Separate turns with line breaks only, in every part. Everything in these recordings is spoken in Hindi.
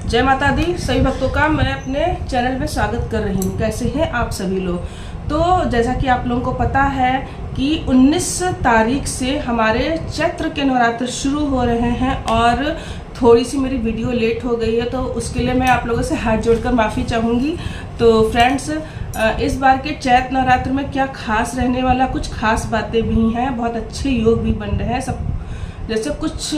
जय माता दी। सभी भक्तों का मैं अपने चैनल में स्वागत कर रही हूँ। कैसे हैं आप सभी लोग? तो जैसा कि आप लोगों को पता है कि 19 तारीख से हमारे चैत्र के नवरात्र शुरू हो रहे हैं और थोड़ी सी मेरी वीडियो लेट हो गई है, तो उसके लिए मैं आप लोगों से हाथ जोड़कर माफ़ी चाहूँगी। तो फ्रेंड्स, इस बार के चैत्र नवरात्र में क्या खास रहने वाला, कुछ खास बातें भी हैं, बहुत अच्छे योग भी बन रहे हैं। सब जैसे कुछ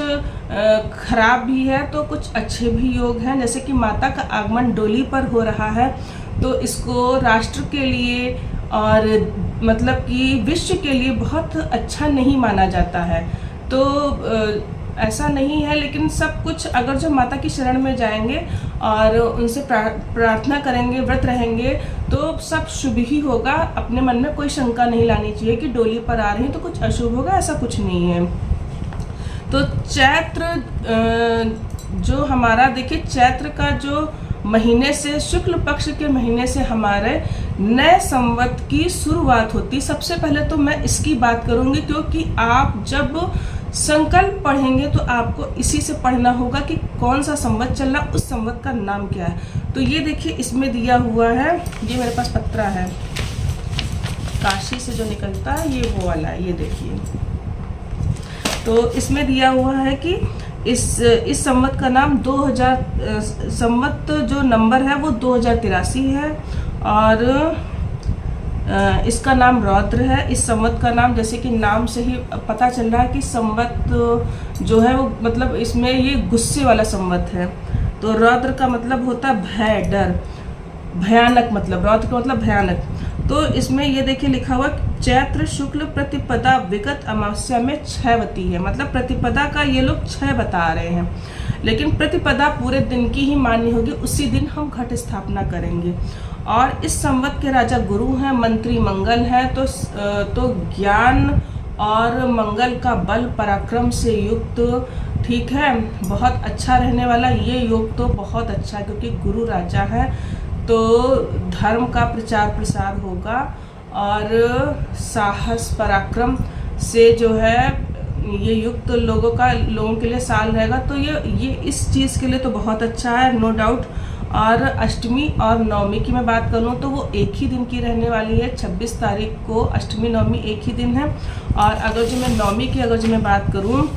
खराब भी है तो कुछ अच्छे भी योग हैं। जैसे कि माता का आगमन डोली पर हो रहा है, तो इसको राष्ट्र के लिए और मतलब कि विश्व के लिए बहुत अच्छा नहीं माना जाता है। तो ऐसा नहीं है, लेकिन सब कुछ अगर जो माता की शरण में जाएंगे और उनसे प्रार्थना करेंगे, व्रत रहेंगे, तो सब शुभ ही होगा। अपने मन में कोई शंका नहीं लानी चाहिए कि डोली पर आ रही है तो कुछ अशुभ होगा, ऐसा कुछ नहीं है। तो चैत्र जो हमारा, देखिए चैत्र का जो महीने से, शुक्ल पक्ष के महीने से हमारे नए संवत की शुरुआत होती। सबसे पहले तो मैं इसकी बात करूंगी, क्योंकि आप जब संकल्प पढ़ेंगे तो आपको इसी से पढ़ना होगा कि कौन सा संवत चल रहा, उस संवत का नाम क्या है। तो ये देखिए इसमें दिया हुआ है, ये मेरे पास पत्रा है काशी से जो निकलता है, ये वो वाला है, ये देखिए। तो इसमें दिया हुआ है कि इस संवत का नाम 2000 संवत जो नंबर है वो 2083 है और इसका नाम रौद्र है। इस संवत का नाम, जैसे कि नाम से ही पता चल रहा है कि संवत जो है वो मतलब इसमें ये गुस्से वाला संवत है। तो रौद्र का मतलब होता है भय, डर, भयानक, मतलब रौद्र का मतलब भयानक। तो इसमें ये देखिए लिखा हुआ चैत्र शुक्ल प्रतिपदा विगत अमावस्या में 6 बती है। मतलब प्रतिपदा का ये लोग 6 बता रहे हैं, लेकिन प्रतिपदा पूरे दिन की ही मान्य होगी। उसी दिन हम घट स्थापना करेंगे। और इस संवत के राजा गुरु हैं, मंत्री मंगल है। तो ज्ञान और मंगल का बल पराक्रम से युक्त, ठीक है, बहुत अच्छा रहने वाला ये योग तो बहुत अच्छा है, क्योंकि गुरु राजा है। तो धर्म का प्रचार प्रसार होगा और साहस पराक्रम से जो है ये युक्त लोगों के लिए साल रहेगा। तो ये इस चीज़ के लिए तो बहुत अच्छा है, नो डाउट। और अष्टमी और नवमी की मैं बात करूँ तो वो एक ही दिन की रहने वाली है। 26 तारीख को अष्टमी नवमी एक ही दिन है। और अगर जो मैं नवमी की मैं बात करूँ,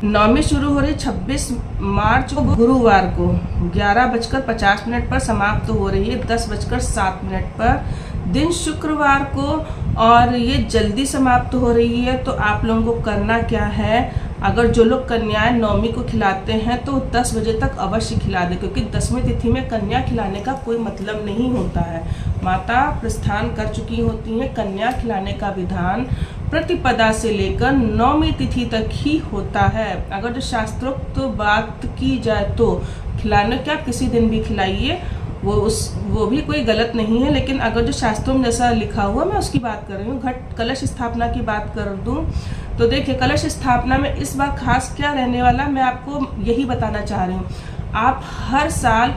नवमी शुरू हो रही 26 मार्च को गुरुवार को 11:50 पर समाप्त हो रही है 10:07 पर, दिन शुक्रवार को, और ये जल्दी समाप्त हो रही है। तो आप लोगों को करना क्या है, अगर जो लोग कन्याएं नवमी को खिलाते हैं तो 10 बजे तक अवश्य खिला दें, क्योंकि 10वीं तिथि में कन्या खिलाने का कोई मतलब नहीं होता है। माता प्रस्थान कर चुकी होती हैं। कन्या खिलाने का विधान प्रतिपदा से लेकर 9वीं तिथि तक ही होता है। अगर जो शास्त्रोक्त बात की जाए तो खिलाने क्या, किसी दिन भी खिलाइए, वो भी कोई गलत नहीं है। लेकिन अगर जो शास्त्रों में जैसा लिखा हुआ, मैं उसकी बात कर रही हूँ। घट कलश स्थापना की बात कर दूँ तो देखिए कलश स्थापना में इस बार खास क्या रहने वाला, मैं आपको यही बताना चाह रही हूँ। आप हर साल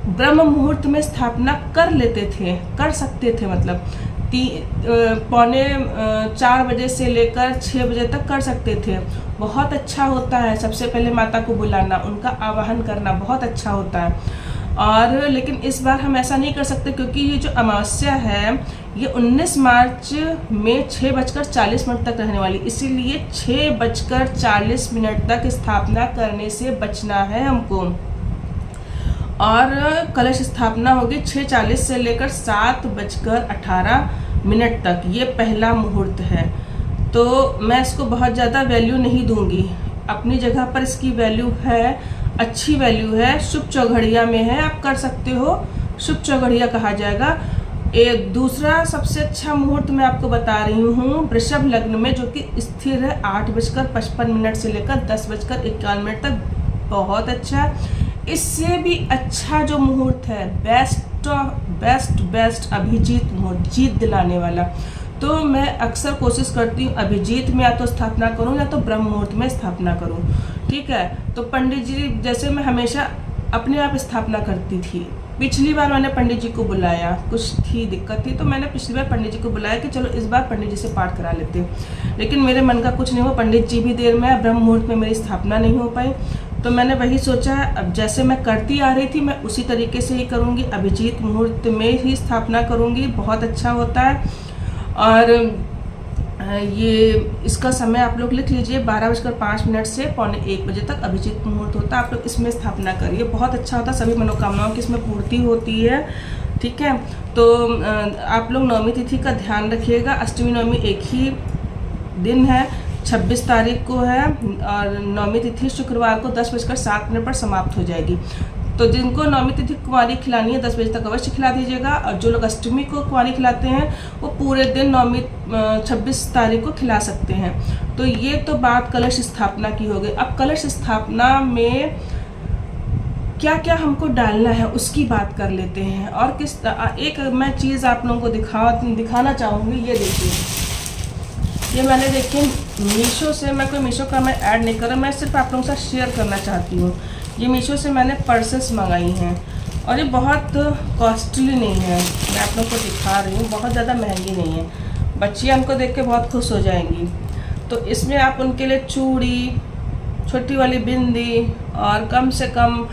ब्रह्म मुहूर्त में स्थापना कर सकते थे, मतलब 3:45 बजे से लेकर 6 बजे तक कर सकते थे। बहुत अच्छा होता है। सबसे पहले माता को बुलाना, उनका आवाहन करना बहुत अच्छा होता है। और लेकिन इस बार हम ऐसा नहीं कर सकते, क्योंकि ये जो अमावस्या है ये 19 मार्च में 6:40 तक रहने वाली, इसीलिए 6:40 तक स्थापना करने से बचना है हमको। और कलश स्थापना होगी 6:40 से लेकर 7:18 तक। ये पहला मुहूर्त है। तो मैं इसको बहुत ज़्यादा वैल्यू नहीं दूंगी। अपनी जगह पर इसकी वैल्यू है, अच्छी वैल्यू है। शुभ चौघड़िया में है, आप कर सकते हो, शुभ चौघड़िया कहा जाएगा। दूसरा सबसे अच्छा मुहूर्त मैं आपको बता रही हूँ वृषभ लग्न में, जो कि स्थिर है 8:55 से लेकर 10:51 तक। बहुत अच्छा है। इससे भी अच्छा जो मुहूर्त है, बेस्ट अभिजीत मुहूर्त, जीत दिलाने वाला। तो मैं अक्सर कोशिश करती हूँ अभिजीत में या तो स्थापना करूँ या तो ब्रह्म मुहूर्त में स्थापना करूँ, ठीक है। तो पंडित जी जैसे मैं हमेशा अपने आप स्थापना करती थी। पिछली बार मैंने पंडित जी को बुलाया, कुछ दिक्कत थी, तो मैंने पिछली बार पंडित जी को बुलाया कि चलो इस बार पंडित जी से पाठ करा लेते हैं। लेकिन मेरे मन का कुछ नहीं हुआ, पंडित जी भी देर में, ब्रह्म मुहूर्त में मेरी स्थापना नहीं हो पाई। तो मैंने वही सोचा, अब जैसे मैं करती आ रही थी मैं उसी तरीके से ही करूँगी, अभिजीत मुहूर्त में ही स्थापना करूँगी, बहुत अच्छा होता है। और ये इसका समय आप लोग लिख लीजिए, 12:05 से 12:45 बजे तक अभिजीत मुहूर्त होता है। आप लोग इसमें स्थापना करिए, बहुत अच्छा होता है, सभी मनोकामनाओं की इसमें पूर्ति होती है। ठीक है, तो आप लोग नवमी तिथि का ध्यान रखिएगा। अष्टमी नवमी एक ही दिन है, 26 तारीख को है, और नवमी तिथि शुक्रवार को 10:07 पर समाप्त हो जाएगी। तो जिनको नवमी तिथि कुंवारी खिलानी है 10 बजे तक अवश्य खिला दीजिएगा, और जो लोग अष्टमी को कुंवारी खिलाते हैं वो पूरे दिन नवमी 26 तारीख को खिला सकते हैं। तो ये तो बात कलश स्थापना की हो गई। अब कलश स्थापना में क्या क्या हमको डालना है उसकी बात कर लेते हैं। और एक मैं चीज़ आप लोगों को दिखाना चाहूँगी। ये देखिए, ये मैंने देखिए मीशो से, मैं कोई मीशो का मैं ऐड नहीं कर रहा, मैं सिर्फ आप लोगों के साथ शेयर करना चाहती हूँ। ये मीशो से मैंने पर्सेस मंगाई हैं, और ये बहुत कॉस्टली नहीं है, मैं आप लोगों को दिखा रही हूँ, बहुत ज़्यादा महंगी नहीं है, बच्चियाँ उनको देख के बहुत खुश हो जाएंगी। तो इसमें आप उनके लिए चूड़ी, छोटी वाली बिंदी, और कम से कम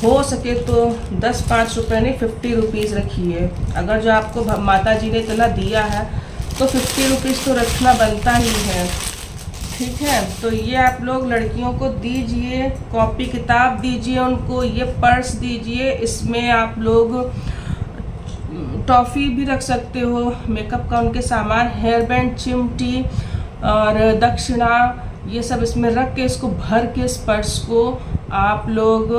हो सके तो 10-5 रुपये नहीं 50 रुपीज़ रखिए। अगर जो आपको माता जी ने इतना दिया है तो 50 रुपीज़ तो रखना बनता ही है। ठीक है, तो ये आप लोग लड़कियों को दीजिए, कॉपी किताब दीजिए उनको, ये पर्स दीजिए, इसमें आप लोग टॉफ़ी भी रख सकते हो, मेकअप का उनके सामान, हेयर बैंड, चिमटी और दक्षिणा, ये सब इसमें रख के इसको भर के इस पर्स को आप लोग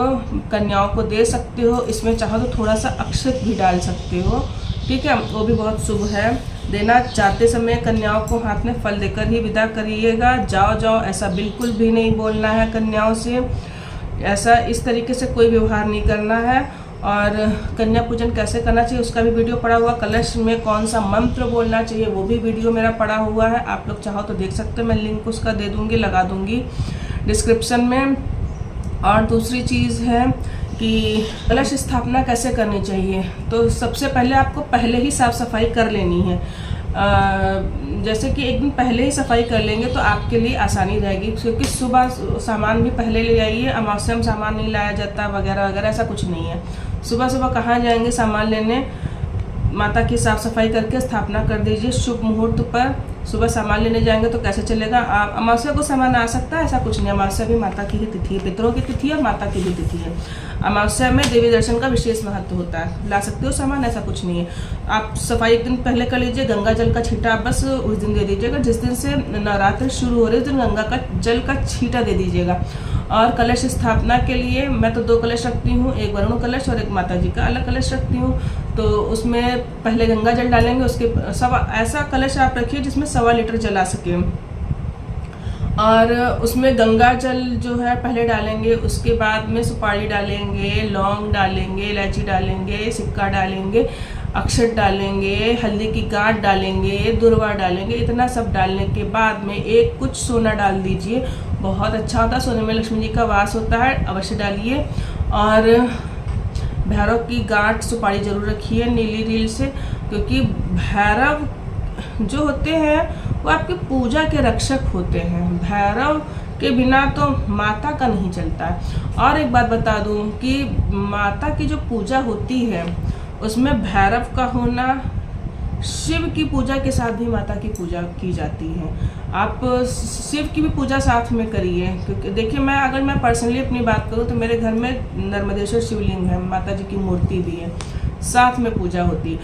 कन्याओं को दे सकते हो। इसमें चाहो तो थोड़ा सा अक्षत भी डाल सकते हो। ठीक है, वो भी बहुत शुभ है। देना चाहते समय कन्याओं को हाथ में फल देकर ही विदा करिएगा। जाओ जाओ ऐसा बिल्कुल भी नहीं बोलना है कन्याओं से, ऐसा इस तरीके से कोई व्यवहार नहीं करना है। और कन्या पूजन कैसे करना चाहिए उसका भी वीडियो पड़ा हुआ, कलश में कौन सा मंत्र बोलना चाहिए वो भी वीडियो मेरा पड़ा हुआ है, आप लोग चाहो तो देख सकते हो, मैं लिंक उसका दे दूँगी, लगा दूँगी डिस्क्रिप्शन में। और दूसरी चीज़ है कि कलश स्थापना कैसे करनी चाहिए, तो सबसे पहले आपको पहले ही साफ़ सफाई कर लेनी है। जैसे कि एक दिन पहले ही सफाई कर लेंगे तो आपके लिए आसानी रहेगी, क्योंकि सुबह सामान भी पहले ले आइए, अमावस्या में सामान नहीं लाया जाता वगैरह वगैरह, ऐसा कुछ नहीं है। सुबह सुबह कहाँ जाएंगे सामान लेने, माता की साफ़ सफाई करके स्थापना कर दीजिए। शुभ मुहूर्त पर सुबह सामान लेने जाएंगे तो कैसे चलेगा, आप अमावस्या को सामान आ सकता है, ऐसा कुछ नहीं। अमावस्या भी माता की ही तिथि है, पितरों की तिथि है और माता की भी तिथि है। अमावस्या में देवी दर्शन का विशेष महत्व होता है, ला सकते हो सामान, ऐसा कुछ नहीं है। आप सफाई एक दिन पहले कर लीजिए, गंगा जल का छींटा बस उस दिन दे दीजिएगा, जिस दिन से नवरात्र शुरू हो रहे उस दिन गंगा का जल का छींटा दे दीजिएगा। और कलश स्थापना के लिए मैं तो 2 कलश रखती हूँ, एक वरुण कलश और एक माता जी का अलग कलश रखती हूँ। तो उसमें पहले गंगा जल डालेंगे, उसके ऐसा कलश आप रखिए जिसमें 1.25 लीटर जला सके, और उसमें गंगा जल जो है पहले डालेंगे, उसके बाद में सुपारी डालेंगे, लौंग डालेंगे, इलायची डालेंगे, सिक्का डालेंगे, अक्षत डालेंगे, हल्दी की गांठ डालेंगे, दुर्वा डालेंगे। इतना सब डालने के बाद में एक कुछ सोना डाल दीजिए, बहुत अच्छा होता है, सोने में लक्ष्मी जी का वास होता है, अवश्य डालिए। और भैरव की गांठ सुपारी जरूर रखिए नीली रील से, क्योंकि भैरव जो होते हैं वो आपकी पूजा के रक्षक होते हैं। भैरव के बिना तो माता का नहीं चलता है। और एक बात बता दूं कि माता की जो पूजा होती है उसमें भैरव का होना, शिव की पूजा के साथ भी माता की पूजा की जाती है। आप शिव की भी पूजा साथ में करिए, क्योंकि देखिए अगर मैं पर्सनली अपनी बात करूँ तो मेरे घर में नर्मदेश्वर शिवलिंग है, माता जी की मूर्ति भी है, साथ में पूजा होती है।